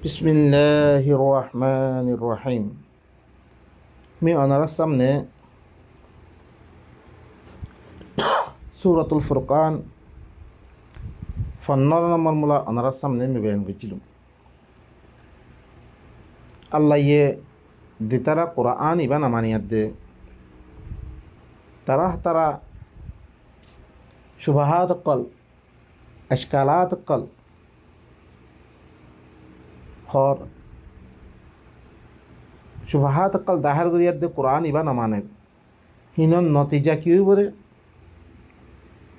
বিসমিল্লাহির রহমানির রহিম। আমি ওনার সামনে সূরাতুল ফুরকান 15 নম্বর মূলা ওনার সামনে আমি বয়ান করছিলাম। আল্লাহ দিতারা কোরআন ইবা নামানিয়াত দে তারা শুবাহাত কল আশকালাত কল খর শুবাহাত কল দাহার গরিয়াত দে কোরআন ইবা নামানে হিনন নতিজা কি বলে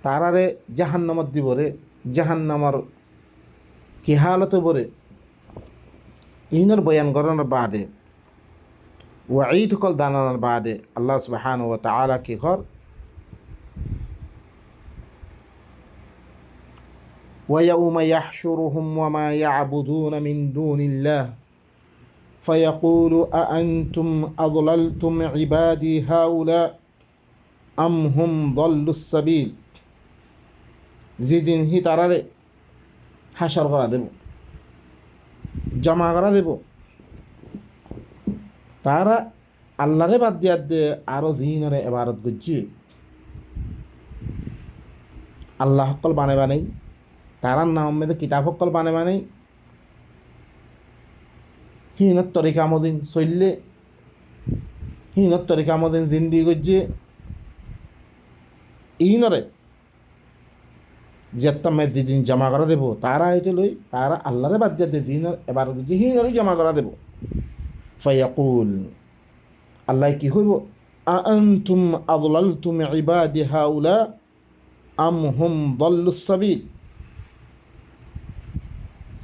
তারারে জাহান্নামত দিবরে জাহান্নামর কি হালত বরে ইনর বয়ান করানোর বাদে ওয়াঈদ কল দানানোর বাদে আল্লাহ সুবহানাহু ওয়া তাআলা কি কর ويوم يحشرهم وما يعبدون من دون الله فيقول أأنتم أضللتم عبادي هؤلاء أم هم ضلوا السبيل যেদিন হি তারারে হাসর করা দেব, জমা করা দেব, তারা আল্লাহরে বাদ দিয়া দে আরো দিনরে এবারত করছি আল্লাহ সকল বানাই তারার নাম মেয়েদের কিতাব সকল বানাই হিনত তরিকা মদিন চললে হিনত তরিকা মদিন জিন্দি করছে ইনরে যেতামে দিন জমা করা দেব তারা এটা লই তারা আল্লাহরে বাদ দিয়ে দিন এবার হিনরে জমা করা দেব। ফায়াকুল আল্লাহ কি হইব আনতুম আযলালতুম ইবাদি হাউলা আম হুম দাল্লুস সাবিল,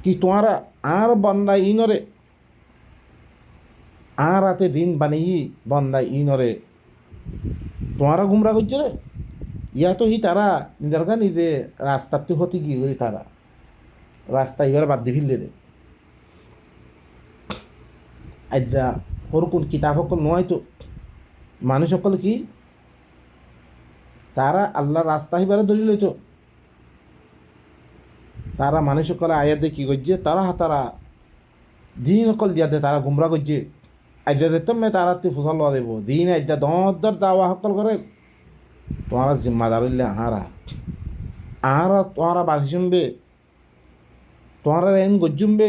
কি তোমারা আর বান্দা ইনরে আর রাতে দিন বানিয়ে বান্দা ইনরে তোমারা গুমরা করছে রে ইয়া তো হি তারা নিজের গা নিজে রাস্তাতে হতে গিয়ে করি তারা রাস্তা এবার বাদ দিয়ে ফেললে দে আজ্জা কোন কিতাব সকল নয় তো মানুষ সকল কি তারা আল্লাহ রাস্তা হিবারে ধরি লইত তারা মানুষ সকলে আয়াত দিয়ে কী করছে তারা দিন সকল দিয়া দে তারা গুমরা করছে আজ্জা দেখতাম তারা তুই ফসল লওয়া দেব দিন আজ্জা দর দাওয়া সকল করে তোমার জিম্মাদার হইলে আর তোমারা বাকি শুনবে তোমারা এন গজ্জুমবে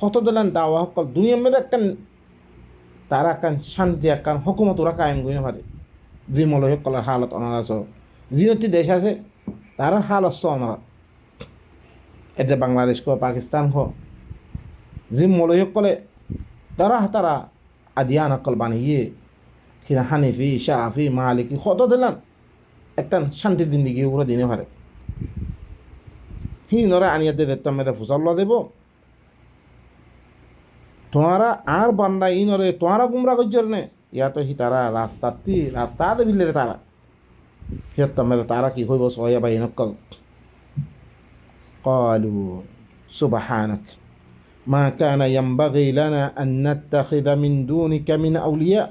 কত দিলেন দাওয়া সকল দুনিয়ার মধ্যে একখান তারা একখান শান্তি একখান হুকুমত ওরা কায়েম করি না পারে যে মলয় সকলের হালত অনারা আস যিনটি দেশ আছে তার হাল আসছ অনারা এতে বাংলাদেশ হোক পাকিস্তান হোক যে মলয় সকলে তারা আদিয়ান সকল বানিয়ে কিনা হানিফি শাহি মালিকি কত দিলাম একটা শান্তির দিন দিকে ওরা দিনে পারে হিনরা আনিয়াতে দেখতাম মেয়েদের ফুসল্লা দেব তোমারা আর বান্দা ইনরে তোমারা গুমরা করছো নে ইয়া তো হি তারা রাস্তাতে ভিলে তারা হিয়ত্তাম মেয়েদের তারা কি হইব সয়া বা ইনকল قالوا سبحانك ما كان ينبغي لنا أن نتخذ من دونك من أولياء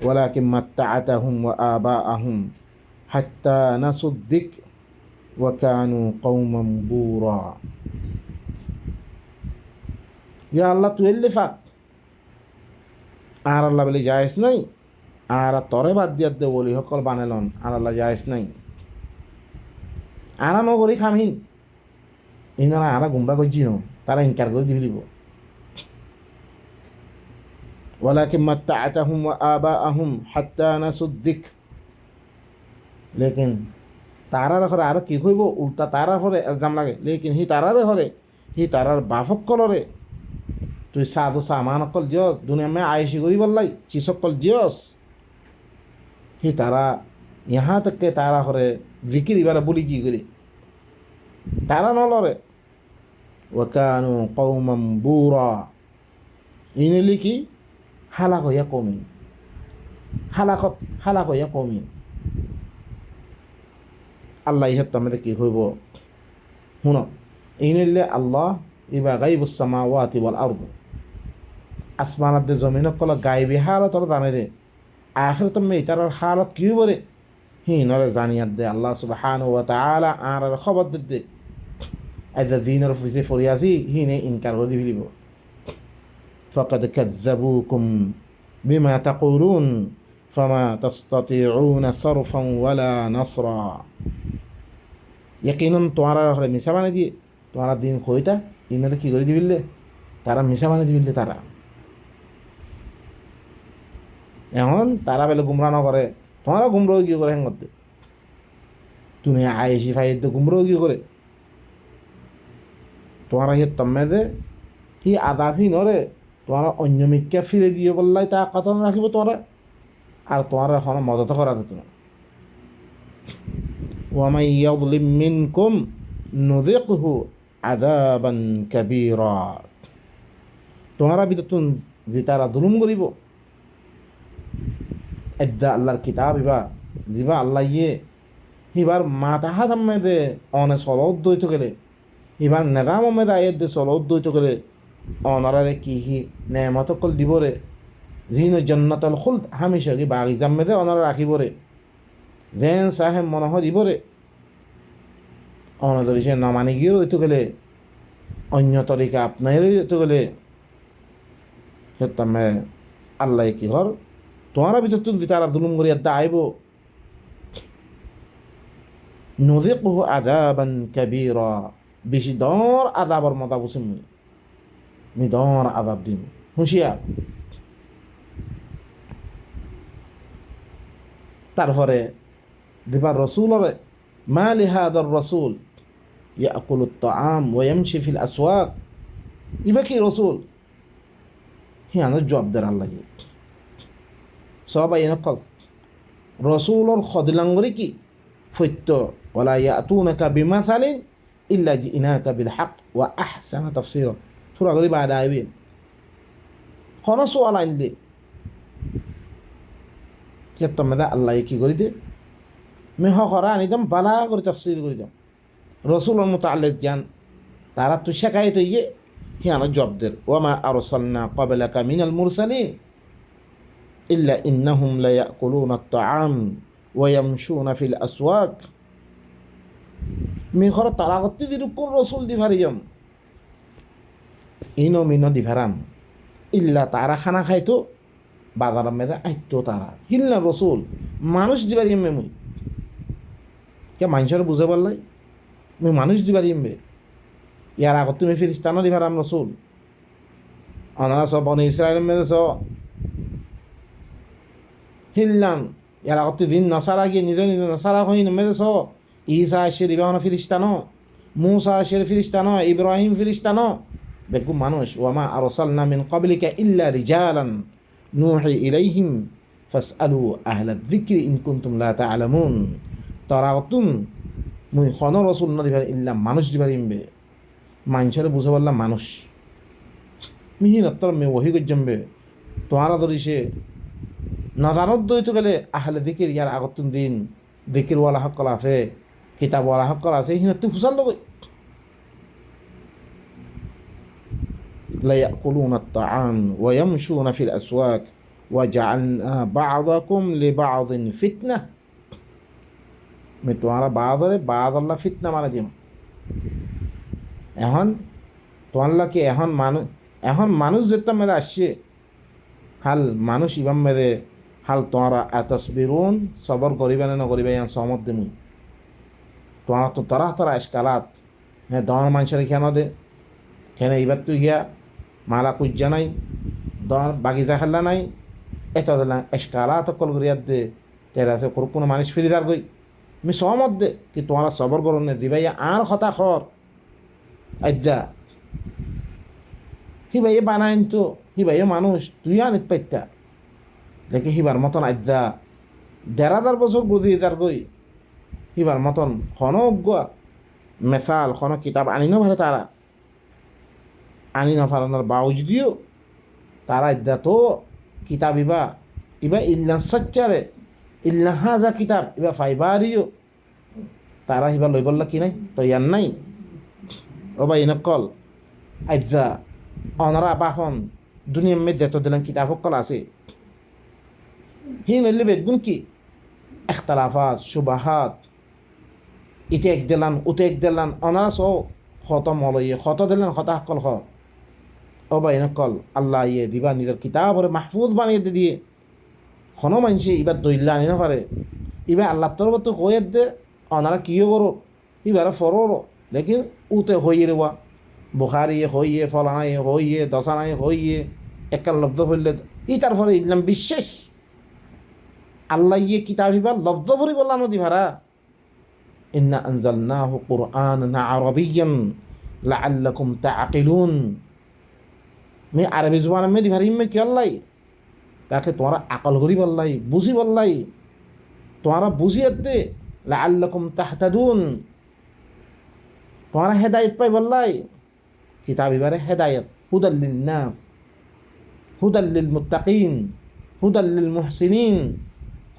ولكن متعتهم وآباءهم حتى نسوا الذكر وكانوا قوما بورا يا الله تو اللي فاق আর আল্লাহ বলে জায়েজ নাই আর তরে বাদ দিয়া দে বলি সকল বানালন আর আল্লাহ জায়েজ নাই আনা নগরী খামহীন ইনারা আরা গুমরা করছি ন তারা ইনকার করে দিয়ে দিব ولكن متعتهم وآباءهم حتى نسوا الذكر লেকিন তারার ঘরে আরো কি হইব উল্টা তারার ঘরে এলজাম লাগে লেকিন হি তারারে ঘরে হি তারার বাপকলরে তুই সাধু সামান অকল দিয়স দুনিয়া মে আয়েসি করি বললাই চিসকল দিয়স হি তারা ইহা তককে তারা ঘরে জিকির এবারে বলি কি করি তারা নলরে ওয়াকানু কওমান বুরা ইনলি কি হালাক হইয়া কমি হালাক হইয়া কমি আল্লাহ ইহাত আমাদের কি হইব শুন ইনিলে আল্লাহ ইবা গাইবুস সামাওয়াতি ওয়াল আরদ আসমানাত জমিন কল গাইবি হালত জানে রে আখিরাত মে তার হালত কি বরে হিনরে জানিয়াত দে আল্লাহ সুবহানাহু ওয়া তাআলা আর খবর দে আইজা দিনের অফিসে ফরি আসি হিনে ইনকার করে দিবিব ফাকাদ কাযযাবুকুম বিমা তাকুলুন ফামা তাস্তাতিউনা সারফান ওয়ালা নাসরা ইয়াকিনান তোমারা হলে মিশা বানাই দিয়ে তোমারা দিন কইতা ইনারে কি করে দিবিলে তারা মিশা বানাই দিবিলে তারা এখন তারা বেলে গুমরা ন করে তোমারা গুমরাও কি করে হ্যাঁ করতে তুমি আয়েসি ফাইতে গুমরাও কি করে তোমারা হি তম্মেদে হি আদাফি নরে তোমার অন্য মিক্কা ফিরে দিয়ে বললাই তা কথা রাখিব তোরা আর তোমার এখন মদত করা যেত না ওয়ামাই ইয়াযলিম মিনকুম নুযিকহু আযাবান কাবীরা তোমরা বিদতুন যে তারা জুলুম করিব এদ্দা আল্লাহর কিতাব ইবা জিবা আল্লাহ ইয়ে হিবার মাতাহা দম্মেদে অনে সলত দইতে গেলে হিবার নেগাম মেদে আয়ের দে সলত দইতে গেলে অনারারে কি হি নেমত কল দিবরে জিন জন্নাতুল খুলদ হামেশা কি বাগিজাম মেদে অনারা রাখিবরে জেন সাহেব মনে হয় দিবরে অনাদরি সে নমানি গিয়ে রইতে গেলে অন্য তরিকা আপনার রইতে গেলে সে তুমি আল্লাহ কি ঘর তোমার ভিতর তুলতে তারা জুলুম করিয়া দাইব নুযিকহু আযাবান কাবীরা বেশি দর আযাবের মতা বুঝিম নি দর আযাব দিন হুঁশিয়ার তারপরে দিবার রসুলরে মা লিহাদার রসুল ইয়াকুলুত তাআম ওয়া ইয়ামশি ফিল আসওয়াক ইবা কি রসুল হিয়ানো জবাব দেন আল্লাহ সবাই নকল রসুলর খদিলাঙ্গরি কি ফৈত্য ওয়ালা ইয়াতুনাকা বিমাসালিন ইল্লা জিনাকা বিল হক ওয়া আহসানা তাফসীরা সূরা গরি বাদা আইবে কোন সোয়াল আইলে কে তোমরা আল্লাহ কি করি দে মে হকরা আনিদম বালা করে তাফসীর করি দাম রসুলর মুতাআল্লিক জান তারা তো শেখায় তো ইয়ে হিয়ানো জবাব দের ওয়া মা আরসালনা ক্বাবলাকা মিনাল মুরসালিন ইল্লা ইন্নাহুম লা ইয়াকুলুনা আত-তাআম ওয়া ইয়ামশুনা ফিল আসওয়াক মি খর তারা গতি দিরু কোন রসুল দিভারিয়ম ইনো মিনো দিভারাম ইল্লা তারা খানা খাইতো বাজার মেদা আইতো তারা হিল্লা রসুল মানুষ দিবারিয়ম মুই কে মানুষের বুঝে পারলাই মুই মানুষ দিবারিয়ম বে ইয়ার আগত তুমি ফিরিস্তানো দিভারাম রসুল অনারা সব বনি ইসরায়েলের মেদে সব হিল্লাম ইয়ার আগত দিন নসারা গিয়ে নিজে নিজে নসারা হইন মেদে সব ঈসা আসের ইবাহন ফিরিস্তানো মুসা আসের ফিরিস্তানো ইব্রাহিম ফিরিস্তানো বেগু মানুষ ওয়ামা আরসালনা মিন ক্বাবলিকা ইল্লা রিজালান নুহি ইলাইহিম ফাসআলু আহলা যিকরি ইন কুনতুম লা তা'লামুন তারাতুন মুই খন রসুল না দিবার ইল্লা মানুষ দিবার ইমবে মানুষের বুঝে বললাম মানুষ মিহিন অত্তর মে ওহি গজ্জম্বে তোমারা ধরিছে নাজানত দইতে গেলে আহলে যিকির ইয়ার আগতুন দিন যিকিরওয়ালা হকল আছে কিতাবওয়ালা হকল আছে হিনত তুই ফুসাল লগই لا يأكلون الطعام ويمشون في الأسواق وجعلنا بعضكم لبعض فتنة তোমারা বাদ আল্লাহ ফিতনা মানে দিম এখন তোমাল্লা কি এখন মানুষ যেটা মেরে আসছে হাল মানুষ ইবাম মেরে হাল তোমারা আতাসবিরুন সবর করিবে না করিবে সহমত দিমু তোমার তো তারা তারা এসকালাত হ্যাঁ দর মানুষের কেন দে কেন এইবার তুই গিয়া মালা কুজ্জা নাই দর বাগিচা খেলা নাই এত দিলাম এসকালাত কল করিয়ার দে তেরা সে কোনো মানুষ ফিরিদার গই আমি সহমত দে কি তোমারা সবর করুন দিবাই আর হতা খর আজ্জা হিবাই বানাইন তো হিবাই মানুষ তুই আনিত পাইতা দেখি হিবার মতন আজ্জা ১,৫০০ বছর বুঝি তার গই হিবার মতন খন মেসাল খন কিতাব আনি ন ভালো তারা আনি না ফালানোর বাউজ দিও তারা ইদ্যা তো কিতাব ইবা ইল্লা সচ্চারে ইল্লা হাজা কিতাব ইবা ফাইবারিও তারা হিবা লই বললা কি নাই তো ইয়ার নাই ও বা ইনকল আজ্জা অনারা বাহন দুনিয়ার মধ্যে তো দিলাম কিতাব সকল আছে হি নইলে বেগুন কি এখতালাফাত সুবাহাত ইতে এক দিলান উতে এক দিলান অনারা সব খতম হলো ইয়ে খত দিলেন খতা কল খ ও ভাই নকল আল্লাহ ইয়ে দিবা নিজের কিতাব মাহফুজ বানিয়ে দিয়ে কোনো মানুষে এবার দৈল্য আনি না পারে এবার আল্লাহ তরফ তো হয়ে দে ওনারা কিও করো এবার ফরো লেকিন উতে হইয়ে রেওয়া বুখারি হইয়ে ফলানাই হইয়ে দশানাই হইয়ে একাল লব্ধ হইলে ই তার ফলে ইসলাম বিশ্বাস আল্লাহ ইয়ে কিতাব ইবার লব্ধ ভরি বললাম নদী ভাড়া ইন্না আনজালনাহু কুরআনান আরাবিয়্যান লাআল্লাকুম তাআকিলুন মে আরবি জুবান মে দিভারি মে কি আল্লাহ তাকে তোমারা আকল করি বললাই বুঝি বললাই তোমারা বুঝিয়ে দে লাআল্লাকুম তাহতাদুন তোমারা হেদায়েত পাই বললাই কিতাব ইবারে হেদায়েত হুদাল লিন-নাস হুদাল লিল-মুত্তাকিন হুদাল লিল-মুহসিনিন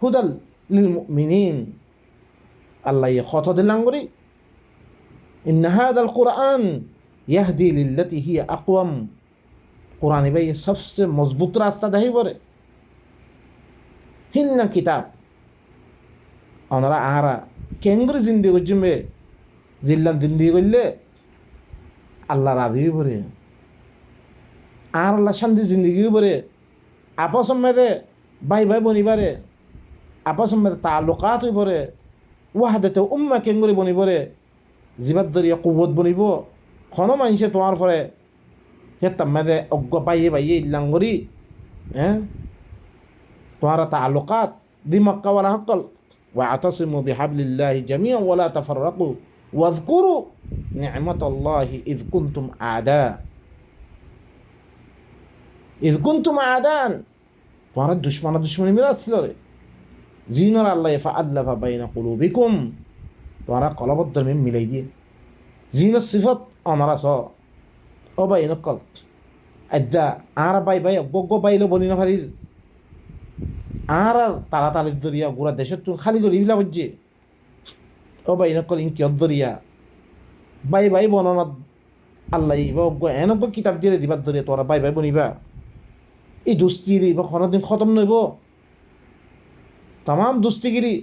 হুদাল লিল-মুমিনিন আল্লাহ ইয়ে খত দিলাম করি ইন্না হাদাল কুরআন ইয়াহদি লিল্লাতি হিয়া আকওয়াম কোরআন ভাই সবচেয়ে মজবুত রাস্তা দেখাই পরে হিন্না কিতাব ওনারা আহারা কেঙ্গুরি জিন্দি করছিবে জিল্লাম জিন্দি করলে আল্লাহ রাধি পরে আর আল্লাহ শান্তি জিন্দিগি পরে আপস মেদে ভাই ভাই বনিবারে আপস মেদে তালুকাত হই পরে ওয়াহাদাতে উম্মা কেঙ্গুরি বনিবরে জিবাদ দরিয়া কুবত বনিব কোনো মানুষে তোমার পরে হেতাম মেদে অজ্ঞ পাইয়ে পাইয়ে ইল্লাঙ্গরি হ্যাঁ তোমার তালুকাত দিমাক্কা ওয়ালা হকল ওয়াতাসিমু বিহাবলিল্লাহি জামিআন ওয়ালা তাফাররাকু ওয়াযকুরু নি'মাতাল্লাহি ইয কুনতুম আদান তোমার দুশ্মনী মেরে আসছিল রে জিনর আল্লাহ ফাআল্লাফা বাইনা কুলুবিকুম তোমারা কলবদ্ধ মিলাই দিয়ে জিনর সিফত অনারা স ও ভাই নকল আদ্যা আর ভাই ভাই বগ্গ বাইলো বলি না পারির আর তাড়াতাড়ির দরিয়া গোড়া দেশের তুমি খালি করে ইলা বুঝছে ও ভাই নকল ইনকি দরিয়া ভাই ভাই বননা আল্লাহ বগ্গ এনব্ব কিতাব দিয়ে দিবার দরিয়া তোরা ভাই ভাই বনিবা এই দুস্তিরি বা কোনোদিন খতম নইব তাম দুস্তিগিরি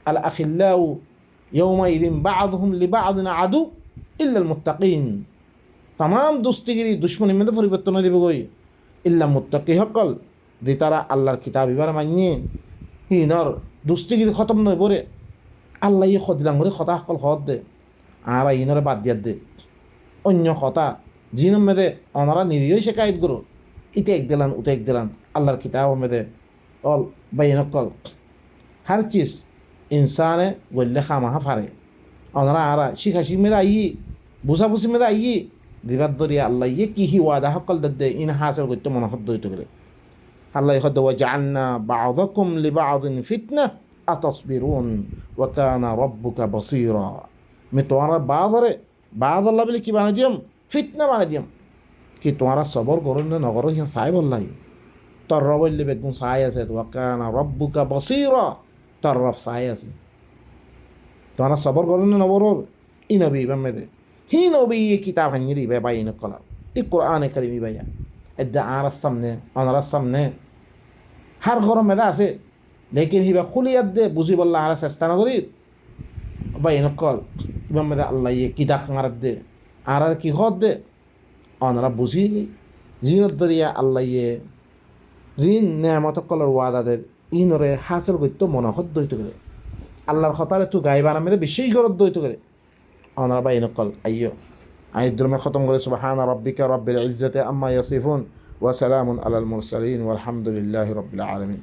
আল আখিল্লাউ ইয়াউমাইযিন বা'দুহুম লিবা'দিন আদু ইল্লাল মুত্তাকিন তাম দুস্তিগিরি দুশ্মনী মধ্যে পরিবর্তন হয়ে দেবে গই ইল্লা মুত্তাকি সকল যে তারা আল্লাহর কিতাব এবার মানিয়ে হিনর দুস্তিগিরি খতম নয় পরে আল্লাহ ইয়ে খদিলাম করে খতা সকল খত দে আর ইনরে বাদ দিয়ার দে অন্য খতা জিনম মেদে অনারা নিরীহই শেখায়ত করো ইতে এক দিলান উতে এক দিলান আল্লাহর কিতাব মেদে অল বাইনকল হার চিজ ইনসানে গল্লে খামাহা ফারে ওনারা আরা শিখাশি মেদে আইয়ি বুঝাবুঝি মেদে আইয়ি দিবার দরিয়া আল্লাহ ইয়ে কি হি ওয়াদা সকল দে ইন হাসিল করতে মনোহদ্দ হইতে গেলে আল্লাহ হদ্দ ওয়া জাআলনা বা'দাকুম লিবা'দিন ফিতনা আতাসবিরুন ওয়া কানা রাব্বুকা বাসীরা মে তোমারা বাদরে বাদ আল্লাহ বলে কি বানাই দিম ফিতনা বানাই দিম কি তোমারা সবর করো না নগর হিয়া সাই বললাই তোর রবল্লি বেগুন সাই আছে ওয়া কানা রাব্বুকা বাসীরা তোর রব সাই আছে তোমরা সবর করো না নবর ই নবী বামেদে হি নবী কিতাব হানিরি বে বাইন কলা ই কোরআন কারীমি বাইয়া এদা আর সামনে অনার সামনে হার ঘর মেদা আছে লেকিন হিবা খুলিয়াত দে বুঝি বললা আর চেষ্টা না করি বাইন কল বামেদে আল্লাহ ইয়ে কিতাব মারাত দে আর কি হদ দে অনারা বুঝি জিনত দরিয়া আল্লাহ ইয়ে জিন নেয়ামত কলার ওয়াদাদের ইনরে হাসিল করতে মনোহদ দইতে করে আল্লাহর খতারে তু গাইবার মেদে বেশি গরদ দইতে করে অনারা বাইন কল আইয়ো আইদ্রমে খতম করে সুবহান রাব্বিকা রাব্বিল ইজ্জাতি আম্মা ইয়াসিফুন ওয়া সালামুন আলাল মুরসালিন ওয়ালহামদুলিল্লাহি রাব্বিল আলামিন।